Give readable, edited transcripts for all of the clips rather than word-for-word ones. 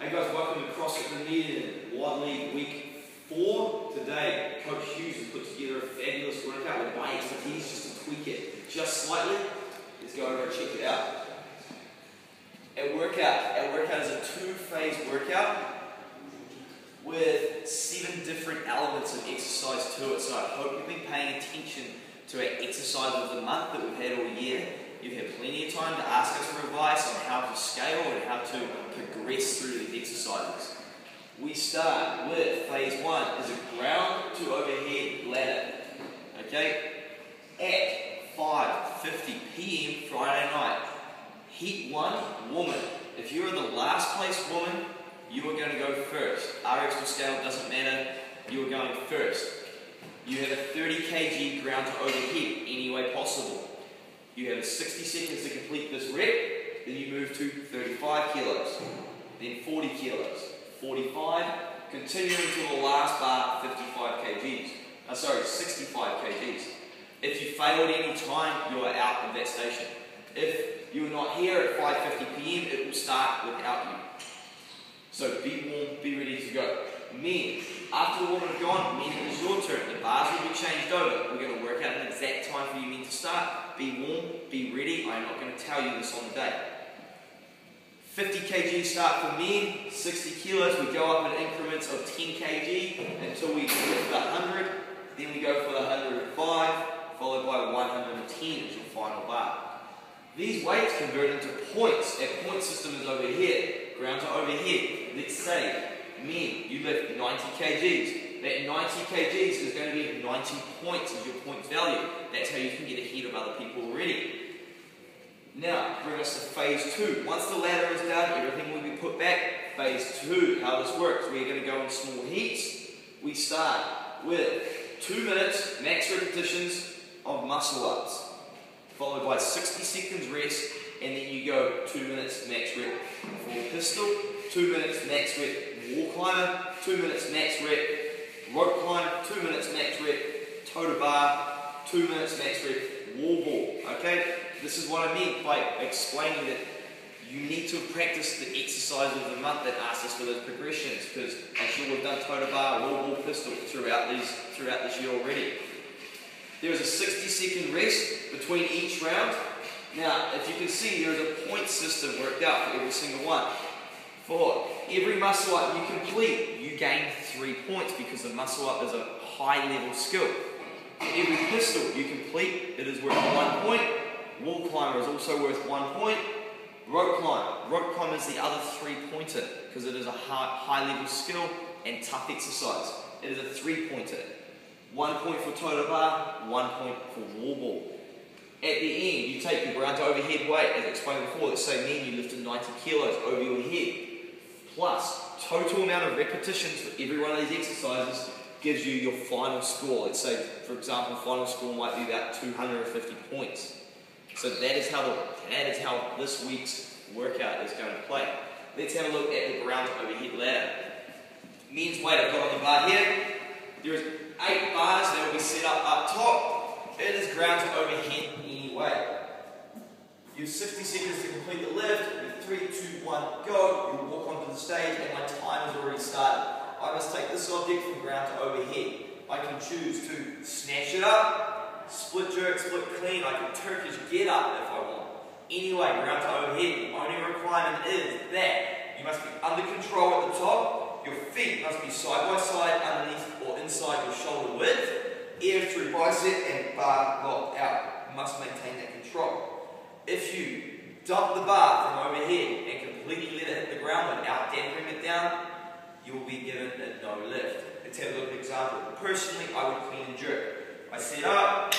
Hey guys, welcome to CrossFit Dunedin WOD League Week 4. Today, Coach Hughes has put together a fabulous workout with my expertise just to tweak it just slightly. Let's go over and check it out. Our workout is a 2-phase workout with 7 different elements of exercise to it. So I hope you've been paying attention to our exercise of the month that we've had all year. You've had plenty of time to ask us for advice on how to scale and how to progress through these exercises. We start with phase 1 is a ground to overhead ladder. Okay? At 5:50 PM Friday night. Heat 1, woman. If you are the last place woman, you are going to go first. RX or scale doesn't matter, you are going first. You have a 30 kg ground to overhead any way possible. You have 60 seconds to complete this rep, then you move to 35 kilos, then 40 kilos, 45, continuing to the last bar, 65 kgs. If you fail at any time, you are out of that station. If you are not here at 5:50 PM, it will start without you. So be warm, be ready to go. Men, after the women have gone, men, it is your turn. The bars will be changed over. We're going to work out an exact time for you men to start. Be warm, be ready. I'm not going to tell you this on the day. 50 kg start for men, 60 kilos. We go up in increments of 10 kg until we get to the 100. Then we go for the 105, followed by 110 as your final bar. These weights convert into points. Our point system is over here. Ground to overhead. Let's say, men, you lift 90 kgs. That 90 kgs is going to be 90 points as your point value. That's how you can get ahead of other people already. Now, bring us to phase 2. Once the ladder is done, everything will be put back. Phase 2, how this works. We're going to go in small heats. We start with 2 minutes, max repetitions of muscle ups, followed by 60 seconds rest, and then you go 2 minutes max rep for pistol, 2 minutes max rep wall climber, 2 minutes max rep rope climb, 2 minutes max rep toe to bar, 2 minutes max rep wall ball. Okay, this is what I mean by explaining that you need to practice the exercise of the month that asks us for those progressions, because I'm sure we've done toe to bar, wall ball, pistol throughout this year already. There is a 60-second rest between each round. Now, if you can see, there is a point system worked out for every single one. For every muscle up you complete, you gain 3 points because the muscle up is a high-level skill. For every pistol you complete, it is worth 1 point. Wall climber is also worth 1 point. Rope climb is the other 3-pointer because it is a high-level skill and tough exercise. It is a 3-pointer. 1 point for toe to bar, 1 point for wall ball. At the end, you take your ground to overhead weight, as explained before. Let's say men, you lifted 90 kilos over your head, plus total amount of repetitions for every one of these exercises gives you your final score. Let's say, for example, final score might be about 250 points. So that is how this week's workout is going to play. Let's have a look at the ground to overhead ladder. Men's weight I've got on the bar here. There is 8 bars that will be set up top. It is ground to overhead anyway. You have 60 seconds to complete the lift. With 3, 2, 1, go. You walk onto the stage and my time has already started. I must take this object from ground to overhead. I can choose to snatch it up, split jerk, split clean. I can Turkish get up if I want. Anyway, ground to overhead, the only requirement is that you must be under control at the top. Your feet must be side by side, underneath or inside your shoulder width. Air through bicep and bar locked out. You must maintain that control. If you dump the bar from overhead and completely let it hit the ground without damping it down, you will be given a no lift. Let's have a look at an example. Personally, I would clean and jerk. I set up.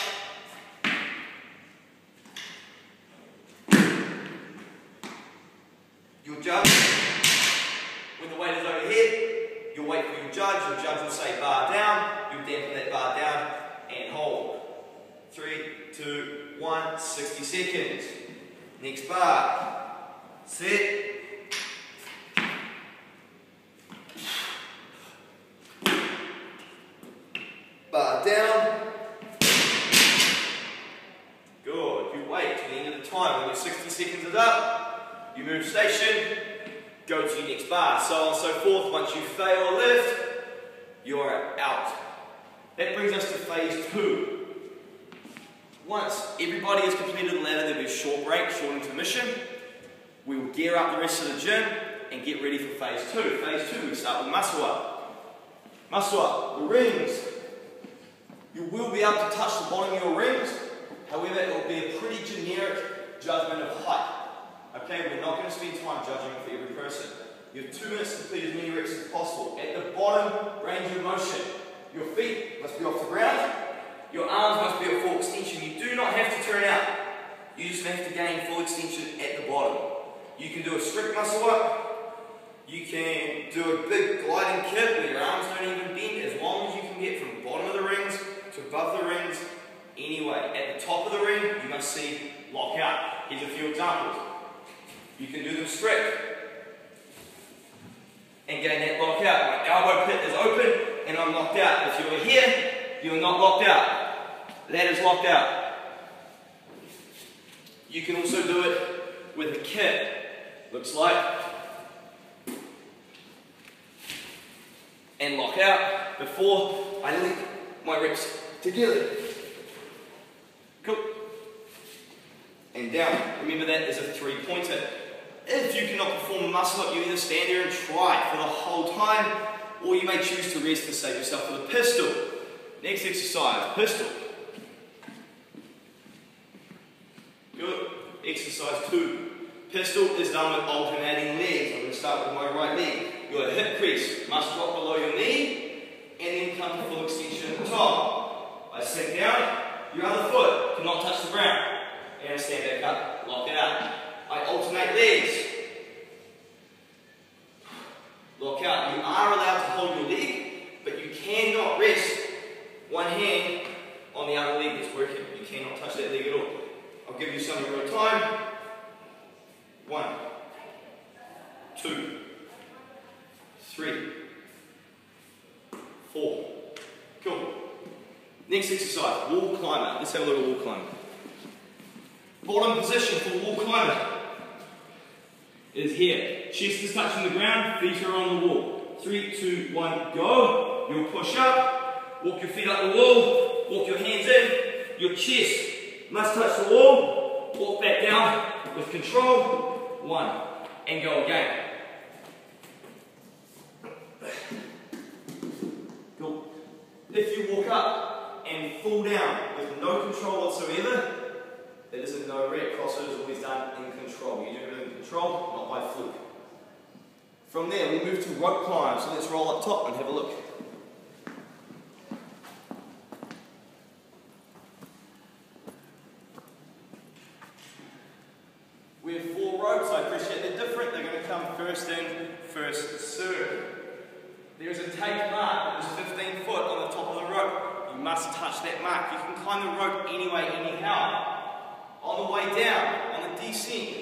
You'll judge. When the weight is overhead, you'll wait for your judge. Your judge will say bar down. You'll dampen that bar down and hold. 3, 2, 1, 60 seconds. Next bar. Set. Bar down. Good. You wait till the end of the time. When your 60 seconds is up, you move station, go to to next bar, so on and so forth. Once you fail a lift, you're out. That brings us to phase 2. Once everybody has completed the ladder, there'll be a short break, short intermission. We will gear up the rest of the gym and get ready for phase 2. Phase 2, we start with muscle up. Muscle up, the rings. You will be able to touch the bottom of your rings, however it will be a pretty generic judgment of height. Okay, we're not going to spend time judging for every person. You have 2 minutes to complete as many reps as possible. At the bottom, range of motion. Your feet must be off the ground. Your arms must be at full extension. You do not have to turn out. You just have to gain full extension at the bottom. You can do a strict muscle up. You can do a big gliding kick where your arms don't even bend, as long as you can get from the bottom of the rings to above the rings. Anyway, at the top of the ring, you must see lock out. Here's a few examples. You can do them strict and gain that lock out. My elbow pit is open and I'm locked out. If you're here, you're not locked out. That is locked out. You can also do it with a kick. Looks like. And lock out before I link my reps together. Cool. And down. Remember that is a 3-pointer. If you cannot perform a muscle up, you either stand there and try for the whole time, or you may choose to rest and save yourself for the pistol. Next exercise, pistol. Good. Exercise 2. Pistol is done with alternating legs. I'm going to start with my right leg. Your hip crease must drop below your knee and then come to full extension at the top. I sink down, your other foot cannot touch the ground. And I stand back up, lock it out. I alternate legs. Lock out. You are allowed to hold your leg, but you cannot rest one hand on the other leg that's working. You cannot touch that leg at all. I'll give you some of your time. 1, 2, 3, 4. Cool. Next exercise, wall climber. Let's have a look at wall climber. Bottom position for wall climber is here. Chest is touching the ground, feet are on the wall. 3, 2, 1, go. You'll push up, walk your feet up the wall, walk your hands in. Your chest must touch the wall, walk back down with control. 1, and go again. Cool. If you walk up and fall down with no control whatsoever, that is a no rep. CrossFit is always done in control. You do it in control, not by fluke. From there, we move to rope climb. So let's roll up top and have a look. We have 4 ropes. I appreciate they're different. They're going to come first in, first serve. There is a take mark that is 15 foot on the top of the rope. You must touch that mark. You can climb the rope anyway, anyhow. On the way down, on the descent,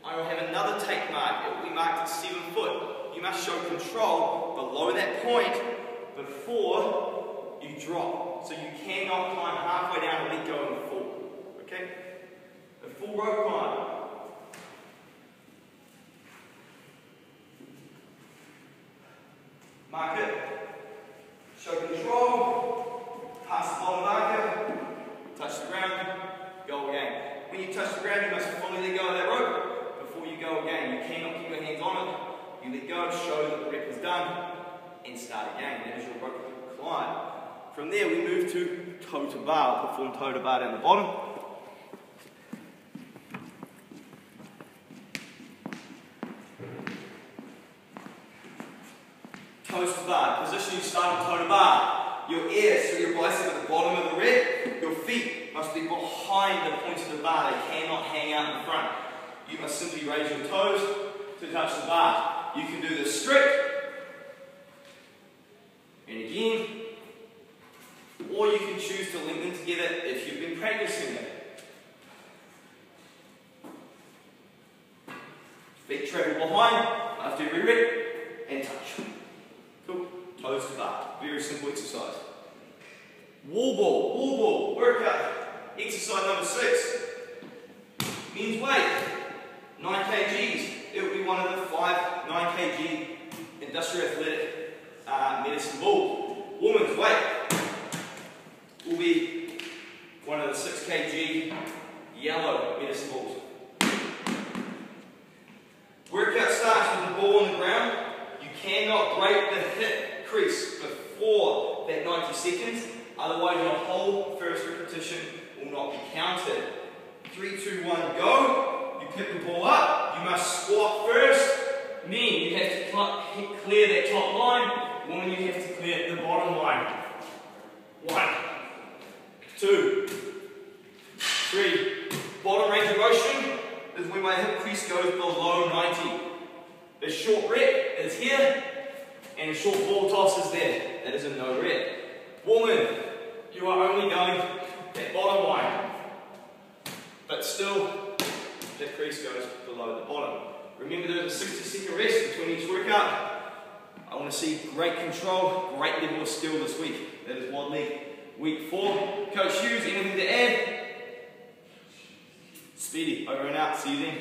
I will have another take mark. It will be marked at 7 foot. You must show control below that point before you drop. So you cannot climb halfway down and let go and fall. Okay? A full rope climb. Mark it. Show control. Pass the bottom marker. Touch the ground. Go again. When you touch the ground, you must fully let go of that rope before you go again. You cannot keep your hands on it. You let go, show that the rep is done, and start again. That is your rope climb. From there, we move to toe to bar. Perform toe to bar down the bottom. Toes to bar. Position you start on toe to bar. Your ear, so your bicep at the bottom of the rep. Your feet must be behind the point of the bar. They cannot hang out in front. You must simply raise your toes to touch the bar. You can do this strict, and again, or you can choose to link them together if you've been practicing it. Feet travel behind after every rep, and touch. Cool. Toes to bar. Very simple exercise. Wall ball workout. Exercise number 6. Men's weight, 9 kgs. it will be one of the 5 9 kg industrial athletic medicine balls. Woman's weight will be one of the 6 kg yellow medicine balls. Workout starts with the ball on the ground. You cannot break the hip crease before that 90 seconds, otherwise your whole first repetition will not be counted. 3, 2, 1, go. You pick the ball up. You must squat first. Men, you have to clear that top line. Women, you have to clear the bottom line. 1, 2, 3. Bottom range of motion is when my hip crease goes below 90. The short rep is here, and a short ball toss is there. That is a no rep. Woman, you are only going that bottom line, but still, that crease goes below the bottom. Remember, there's a 60-second rest between each workout. I want to see great control, great level of skill this week. That is WOD League Week 4. Coach Hughes, anything to add? Speedy, over and out. See you then.